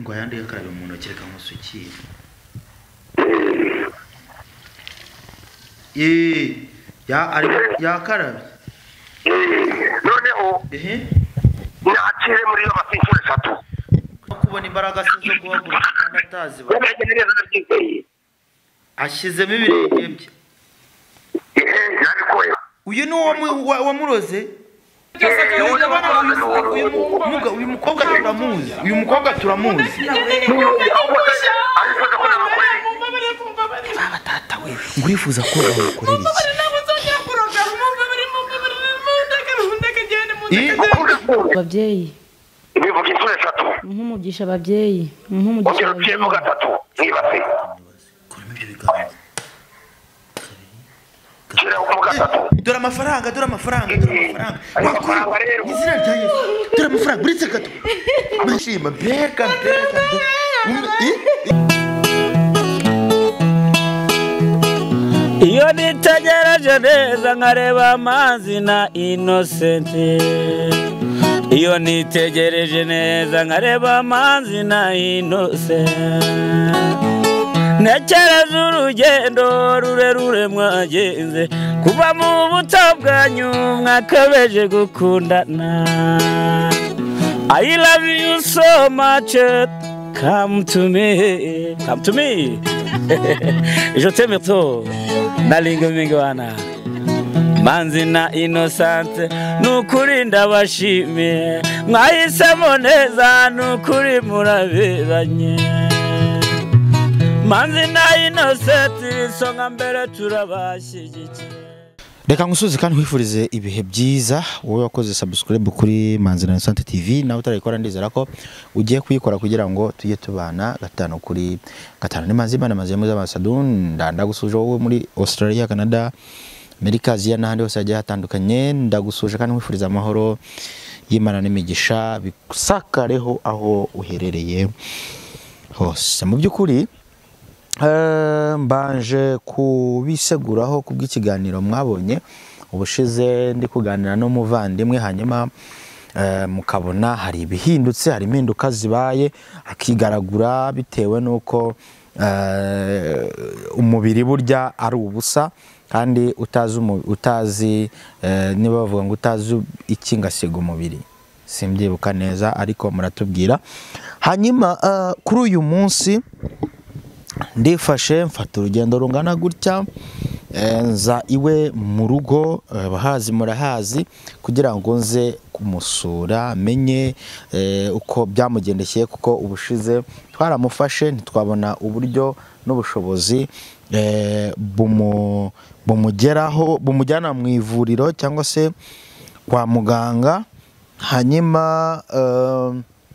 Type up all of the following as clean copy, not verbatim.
ngo yandi yakarabe mu ntoki reka nkusukire yakarabe noneho nakire muri yo basinshura 3 kubona imbaraga se zo guhaguruka kandi atazi ashizemo ibirenge bye uyu ni wamuroze uyu mukobwa turamuzi tata we ngurifuza ko bamukorera iki babyeyi bivuga inshuro 3 nkumugisha ababyeyi nkumugisha ongera gatatu nibase dore amafaranga izina rya Yesu dore amafaranga buretse gato mashima beka iyo nitegereje neza nkareba amazi na Innocent iyo nitegereje neza nkareba amazi na Innocent nekereza urugendo rurerure mwagenze kuva mu buto bwanyu mwakabeje gukundana I love you so much come to me je t'aime trop nalinga mingi wana manzi na Innocent nukuri ndabashimiye mwahisemo neza nukuri muraberanye manzi na Innocent songa mbere turabashyigikiye reka ngusuze kandi wifurize ibihe byiza wowe wakoze subscribe kuri Manzi na Innocent TV nawe utarayikora ndizera ko ugiye kuyikora kugira ngo tujye tubana 5 kuri 5 ni Manzi bana Manzi mu z'abasadun ndagusuje wowe muri Australia Canada Amerika Asia n'ahandi hose hagiye hatandukanye ndagusuje kandi wifuriza amahoro y'Imana n'imigisha bisakareho aho uherereye hose mu by'ukuri mbanje kubiseguraho kubw'ikiganiro mwabonye ubushize ndi kuganira no muvandimwe hanyuma mukabona hari ibihindutse hari impinduka zibaye akigaragura bitewe nuko umubiri burya ari ubusa kandi utazi niba bavuga ngo utazi ikingasiga umubiri simbyibuka neza ariko muratubwira hanyuma kuri uyu munsi ndifashe mfata urugendo rungana gutya nza iwe mu rugo bahazi murahazi kugira ngo nze kumusura menye uko byamugendekeye kuko ubushize twaramufashe ntitwabona uburyo n'ubushobozi bumujyana mu ivuriro cyangwa se kwa muganga hanyuma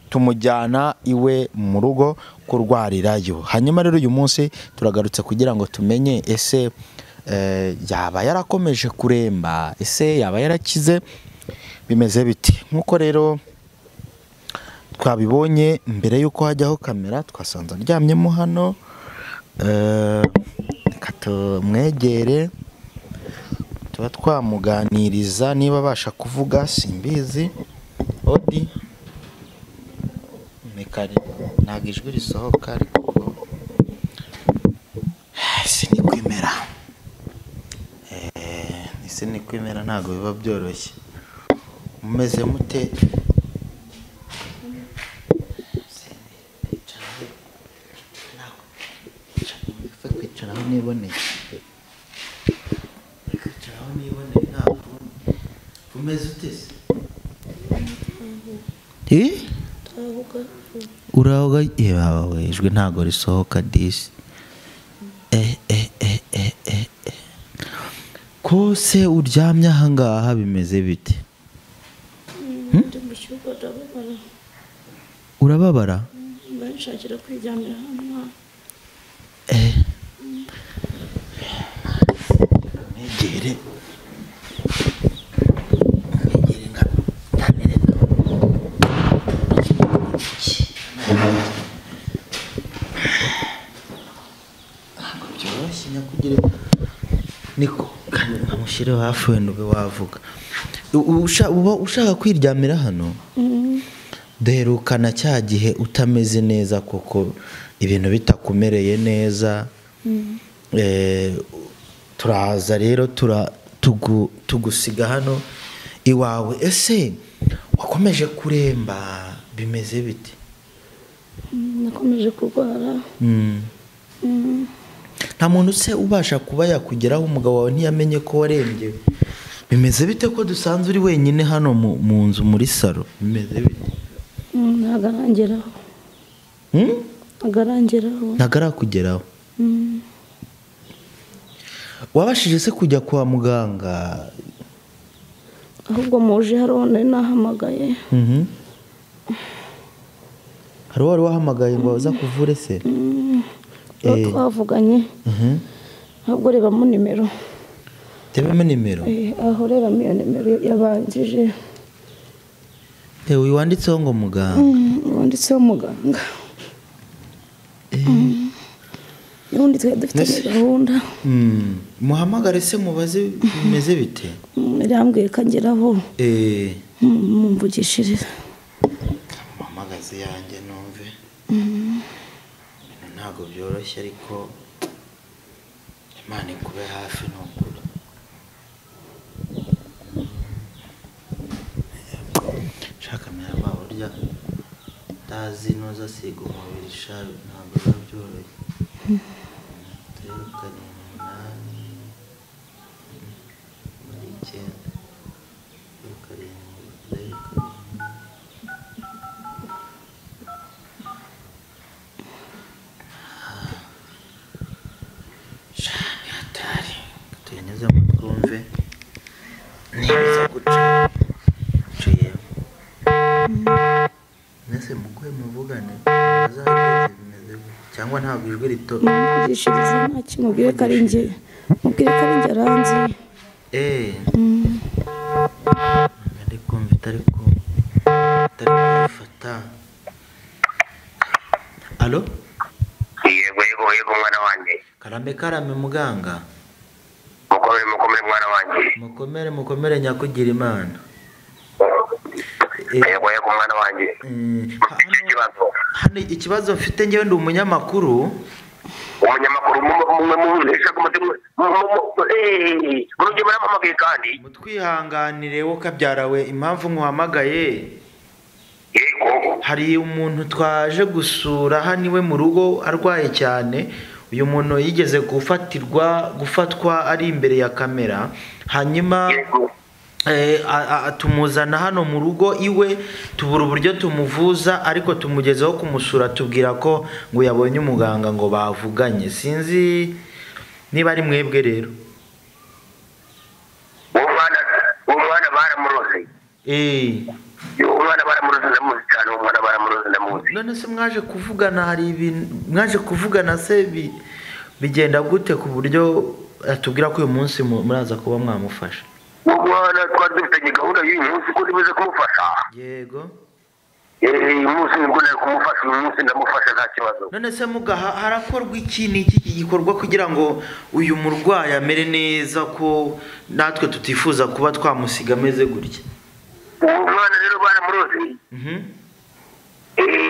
tumujyana iwe mu rugo kurwarirayo hanyuma rero uyu munsi turagarutse kugira ngo tumenye ese yaba yarakomeje kuremba ese yaba yarakize bimeze biti nkuko rero twabibonye mbere yuko hajyaho kamera twasanze aryamyemo hano katumwegere tuba twamuganiriza niba abasha kuvuga simbizi odi mekari ntabwo ijwi risohoka ariko sinikwimera sinikwimera ntabwo biba byoroshye mumeze mute kwicaraho niboneye ntabwo umeze utese urahoga yewe ijwi ntabwo risohoka disi kose uryamye ahangaha bimeze bite urababara bashakira kwijyamira hano negere niko nkamushyire hafi wenda ube wavuga ushaka kwiryamira hano Derukana cya gihe utameze neza koko ibintu bitakumereye neza. Turaza rero tugusiga hano iwawe. Ese wakomeje kuremba bimeze bite? Nakomeje kurwara. Nta muntu se ubasha kuba yakugeraho umugabo wawe ntiyamenye ko warembye? Bimeze bite ko dusanze uri wenyine hano mu nzu muri salo? Bimeze bite? Nagarangeraho. Nagarakugeraho. Wabashije se kujya kwa muganga? Ahubwo muje harone nahamagaye. Hari wari wahamagaye ngo baza kuvure se? Twavuganye. Ahubwo rebamo nimero. Tebemo nimero? Aho rebamo iyo nimero yabanjije. Wanditseho ngo muganga? Wanditseho muganga. Nundi twe dufite gahunda. Muhamagare se mubaze bimeze bite? Yambwiye kangeraho. Mumvugishiriza. Muhamagaze yanjye numve. Ntago byoroshye ariko Imana ikube hafi n'ukuri. Shaka mera baburya tazi noza siga umubiri shabi ntabwo byoroshye. Terukanye umunani muri icyenda shani hatari tuyenyeze mu twumve nibiza guca ciye nese muguhe muvugane bazageze bimeze cyangwa ntabwo ijwi rito mvugishiriza nta kimubwire ko ari njye mubwire ko ari njye aranzi. Ariko mvita ariko kufata. Alo? Yego mwana wanjye. Karame muganga. Mukomere mwana wanjye. Mukomere nyakugira Imana. Yego mwana wanjye. Hano ikibazo mfite ngewe ndi umunyamakuru. Mutwihanganire wo kabyarawe impamvu nkuhamagaye. Hari umuntu twaje gusura hano iwe mu rugo arwaye cyane. Uyu muntu yigeze gufatwa ari imbere ya kamera, hanyuma tumuzana hano mu rugo iwe, tubura uburyo tumuvuza ariko tumugezeho kumusura tubwira ko ngo yabonye umuganga ngo bavuganye. Sinzi niba ari mwebwe rero. Umwana baramuroze. Umwana baramuroze ndamuzi cyane, umwana baramuroze ndamuzi. None se mwaje kuvugana, hari ibintu mwaje kuvugana se bigenda gute ku buryo atubwira ko uyu munsi muraza kuba mwamufasha? Umwana twari dufite gahunda y'uyu munsi ko nibuze kumufasha. Yego. Umunsi nibwo nari kumufasha, uyu munsi ndamufasha nta kibazo. None se harakorwa iki n'iki gikorwa kugira ngo uyu murwayi amere neza ko natwe tutifuza kuba twamusiga ameze gutya? Umwana rero baramuroze.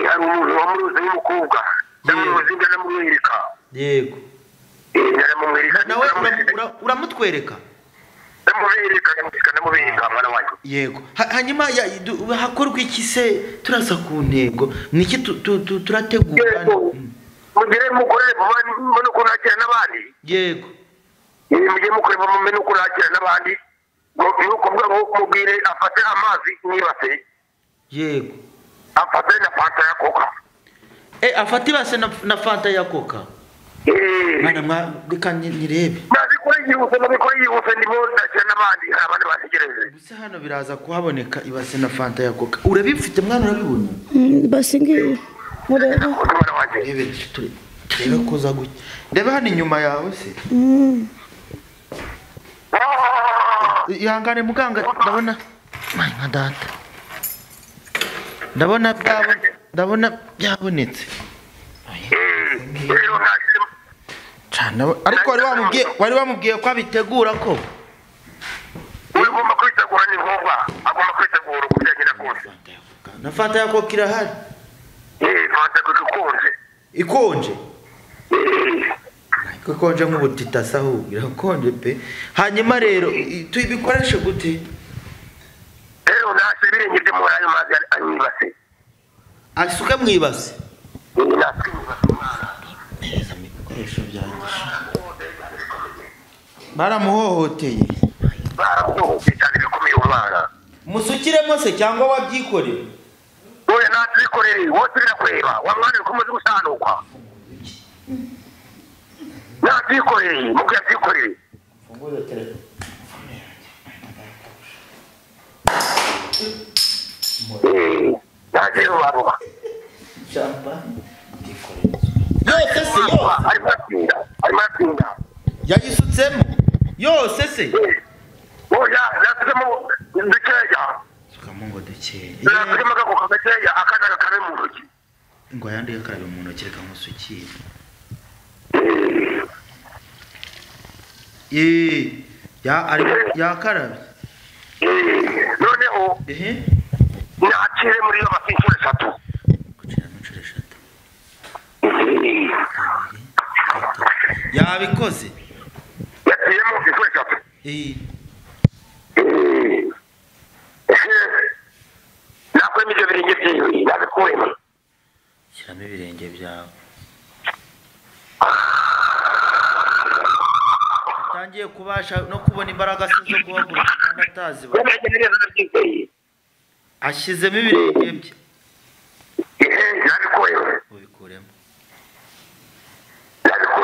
Hari umuntu wamuroze w'umukobwa. Ndamuroze ndanamwereka. Yego. Ndaramwereka. Nawe uramutwereka? Ndamubereka mwana wanjye. Yego. Hanyuma hakorwa iki se turasa ku ntego? Niki turategura? Mugire mukorere vuba nuko nakira n'abandi. Yego. Mugire mukorere vuba nuko nakira n'abandi. Nuko mubwire afate amazi nibase. Yego. Afate na fanta ya coca. Afate ibase na fanta ya coca. Mwana reka nirebe. Nabikora yihuse ndimo ndakira n'abandi, abandi bategereje. Gusa hano biraza kuhaboneka ibase na fanta ya coca. Urabifite mwana, urabibona? Basi ngiye mureba. Mwana wanjye. Turebe koza gutya. Ndebe hano inyuma yawe se. Ihangane muganga, ndabona nka data. Ndabona byabonetse. Ariko wari wamubwiye ko abitegura ko? Ugomba kwitegura ni ngombwa. Agomba kwitegura kujyana kose. na fanta yako kirahari fanta kukonje ikonje ikonje nk'ubutita sahu irakonje pe hanyuma rero tubikoreshe gute rero nasibire ngide muri ayo mazi anyibase asuka mwibase neza ibikoresho byangisha baramuhohoteye cyane bikomeye umwana musukiremo se cyangwa wabyikorera oya natwikorere wose birakureba wamwana ukomeje gusanukwa natwikorere mubyo yatwikorere funguza telefone nagero baruba champagne yose se yo arimo atsinda yayisutsemo yose se oya nasizemo dukeya sukamo ngo dukeya nasizemo ako gakeya akana kare mu ntoki ngo yandi yakarabe mu ntoki reka musukire ya ari yakarabe noneho nakire muri yo basinshura 3 kugira n'inshuro 3 yabikoze yatiyemo inshuro 3 nakwe ibyo birenge byiwe nabikuyemo shyiramo ibirenge byawe atangiye kubasha no kubona imbaraga zo guhaguruka kandi atazi ashyizemo ibirenge bye nabikuyemo ubikuremo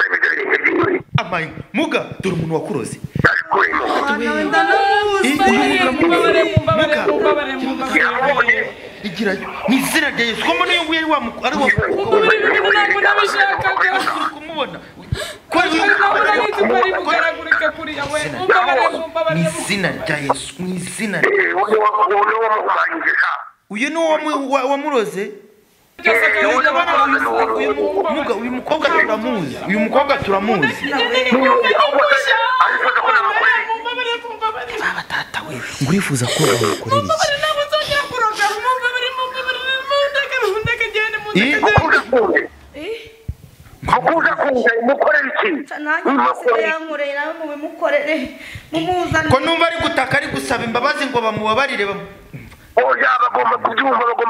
ibyo birenge byiwe amayi muga dore umuntu wakuroze nabikuyemo igira ni izina rya Yesu komo niyo nguye ari wa kumubona ni izina rya Yesu ni izina uyu ni wamuroze uyu mukobwa turamuzi tata we ngurifuza ko bamukorera iki Kukuza kunja mukorera iki ko numva ari gutaka ari gusaba imbabazi ngo bamubabarire oya bagomba kubyumva ko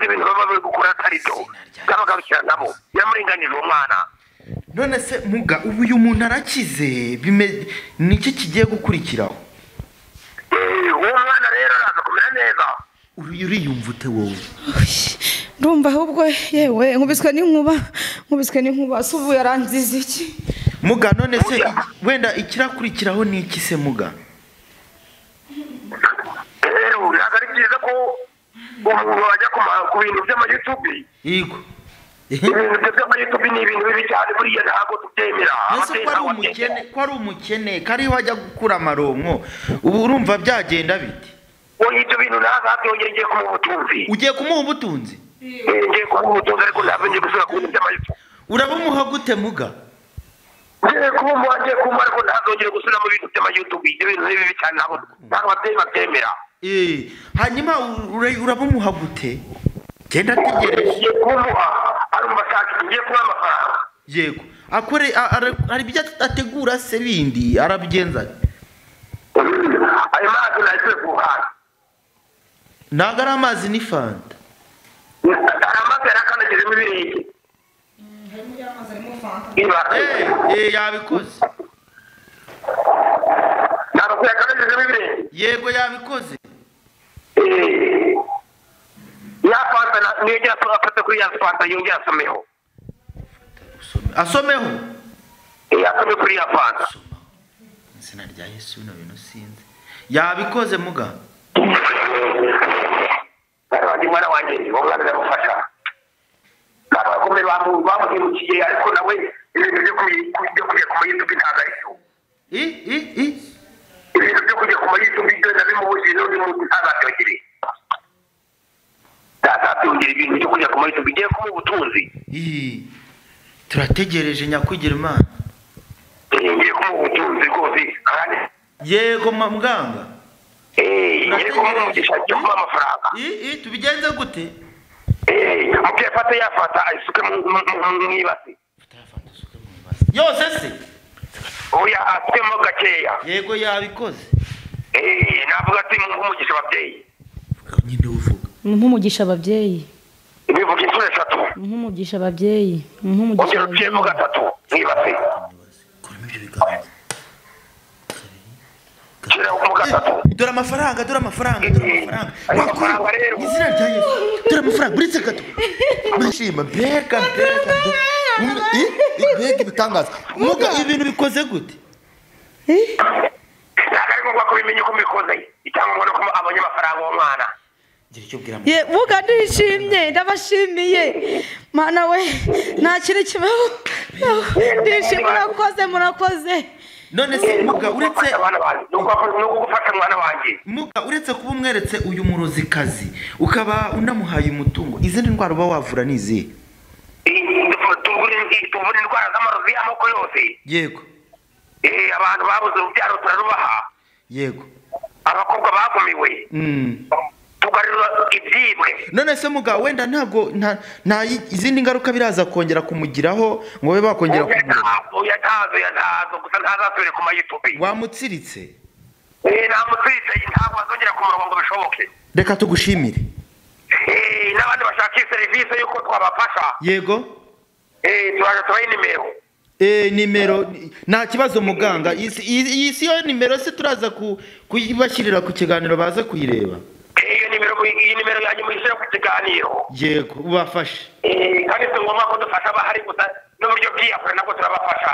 ibintu baba bari gukora tarito gabagarukira nabo yamuringanije umwana none se muga ubu uyu muntu arakize niki kigiye gukurikiraho uwo mwana rero araza kumera neza uriyumva ute wowe ndumva ahubwo yewe nkubiswe n'inkuba subu yarangize iki muga none se wenda ikirakurikiraho ni iki se muga ari byiza ko umuntu wajya ku bintu by'amayutubi yego ibintu by'amayutubi ni ibintu bibi cyane buriya ntabwo tubyemera ko ari umukene kari wajya gukura amaronko ubu urumva byagenda bite ibyo bintu ntazabyongera ngiye kumuha ubutunzi ugiye kumuha ubutunzi ngiye kumuha ubutunzi ariko ntabwo ngiye gusubira ku bintu by'amayutubi urabumuha gute muga ngiye kumuha ariko ntazongere gusubira mu bintu by'amayutubi ibyo bintu ni bibi cyane ntabwo ababyeyi babyemera hanyuma urabumuha gute genda ategereje ngiye kumuha arumva ashaka ngiye kuba amafaranga yego hari ibyo ategura se bindi arabigenza ayo mazi nahise kuhana ntabwo ari amazi ni fanta hari amazi yarakanagizemo ibirenge yabikoze ntabwo yakanagizemo ibirenge yego yabikoze ya fanta niyo jya afata kuri ya fanta yongera asomeho asomeho asome kuri ya fanta izina rya Yesu bino bintu sinzi yabikoze muga abandi mwana wanjye uwo mwana ndamufasha n'abakomeye bamuhemukiye ariko nawe ibintu byo kujya ku mayutubi ntabwo ari byo ibintu byo kujya ku mayutubi byo nabimubujije n'undi muntu ntazabyongere ntazabyongere ibintu byo kujya ku mayutubi bigiye kumuha ubutunzi turategereje nyakwigira imana ngiye kumuha ubutunzi rwose kandi yego muganga yego umugisha cyo kuma amafaranga tubigenze gute mugiye fata yafata ayisuke mu ibasi yose se oya atwemo gakeya yego yabikoze navuga ati umugisha ababyeyi nyine uvuga umugisha ababyeyi ibivuga inshuro 3 umugisha ababyeyi umugisha ongera gatatu mwibase kira gatatu dore amafaranga rero izina rya Yesu dore amafaranga buretse gato mashima beka bitangaza muga ibintu bikoze gute nagari ngo kubimenya uko bikoze itanga ngo ko abanye amafaranga w'umwana ye buga ndishimye ndabashimiye mana we nta kiri kibaho ndishimye murakoze none se muga uretse nuko gufata mwana wanje muga uretse kuba umweretse uyu murozikazi ukaba unamuhaye umutungo izindi ndwara uba wavura nizi tuvura indwara z'amarozi amoko yose yego abantu babuze urubyaro turarubaha yego abakobwa bagumiwe tugarura ibyibwe none se muga wenda ntabwo nta izindi ngaruka biraza kongera kumugiraho ngo we bakongera kumureba yatazo gusa ntazasubire ku YouTube wamutsiritse namutsiritse ntabwo azongera kumurongo ngo bishoboke reka tugushimire n'abandi bashaka serivisi yuko twabafasha yego turaje tubaye nimero nta kibazo muganga iyi si yo nimero se turaza kuyibashyirira ku kiganiro baza kuyireba iyi nimero yanyu muyishyira ku kiganiro yego ubafashe kandi si ngombwa ko dufasha abahari gusa n'uburyo bwiyakure nabwo turabafasha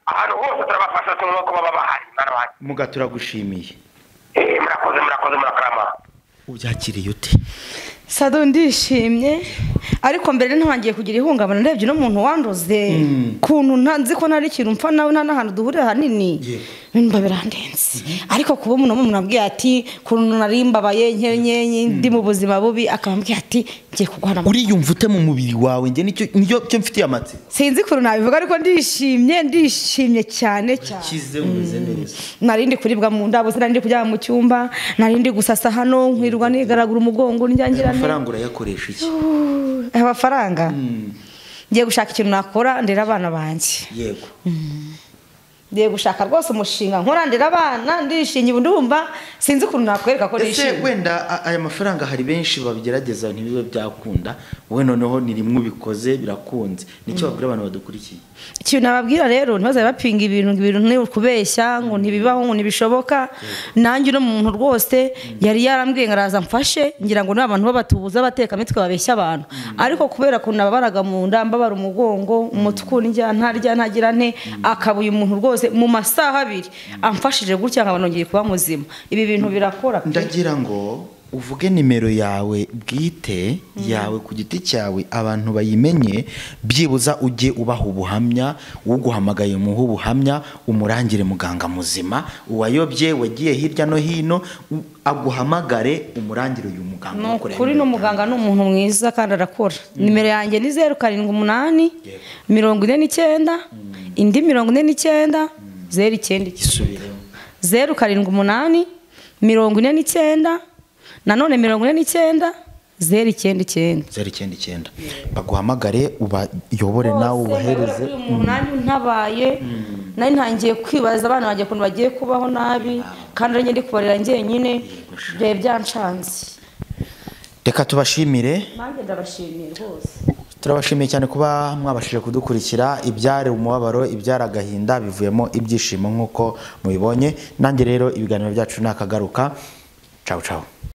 ahantu hose turabafasha si ngombwa ko baba bahari muga turagushimiye murakoze murakarama ubyakiriye ute Sado ndishimye ariko mbere ntangiye kugira ihungabana ndebye no muntu wandoze kuntu ntanzi ko nari kintu mpfa nawe nta nahantu duhurira hanini nimba birandenze ariko kuba umuntu munabwiye ati kuntu narimbabaye nkenye ndi mu buzima bubi akambwiye ati ngiye kugwana uriyumva ute mu mubiri wawe nge nicyo cyo mfitiye amatsi sinzi kuntu nabivuga ariko ndishimye cyane kize umeze neza narindi kuribwa mu ndabo sinarindi kujya mu cyumba narindi gusasa hano nkwirwa nigaragura umugongo njyangira amafaranga urayakoresha iki amafaranga ngiye gushaka ikintu nakora ndera abana banjye yego ngiye gushaka rwose umushinga nkora ndera abana ndishimye ndumva sinzi ukuntu nakwereka ko nishimye ese wenda aya mafaranga hari benshi babigerageza ntibibe byakunda wowe noneho ni rimwe ubikoze birakunze nicyo babwira abantu badukurikiye ikintu nababwira rero ntibaze bapinga ibintu ni kubeshya ngo ntibibaho ngo ntibishoboka nanjye no muntu rwose yari yarambwiye ngo araza mfashe ngira ngo n'abantu babatubuza bateka mitwe babeshya abantu ariko kubera ko nababaraga mu nda mbabara umugongo umutwe ndya ntarya ntagira nte akabuye umuntu rwose mu masaha 2 amfashije gutya nkabona ngiye kuba muzima ibi bintu birakora ndagira ngo uvuge nimero yawe bwite yawe ku giti cyawe abantu bayimenye byibuza ujye ubaha ubuhamya uguhamagaye umuha ubuhamya umurangire muganga muzima uwayobye wagiye hirya no hino aguhamagare umurangire uyu muganga kuri no muganga ni umuntu mwiza kandi arakora nimero yanjye ni 078 49 indi 49 09 gisubiremo 078 49 nanone 49 099 baguhamagare ubayobore nawe ubahereze umunani ntabaye nari ntangiye kwibaza abana bagiye kuntu bagiye kubaho nabi kandi ari ndi kubarira njyenyine bye byancanze reka tubashimire nanjye ndabashimiye rwose turabashimiye cyane kuba mwabashije kudukurikira ibyare umubabaro ibyara agahinda bivuyemo ibyishimo nk'uko mubibonye nanjye rero ibiganiro byacu nakagaruka ciao ciao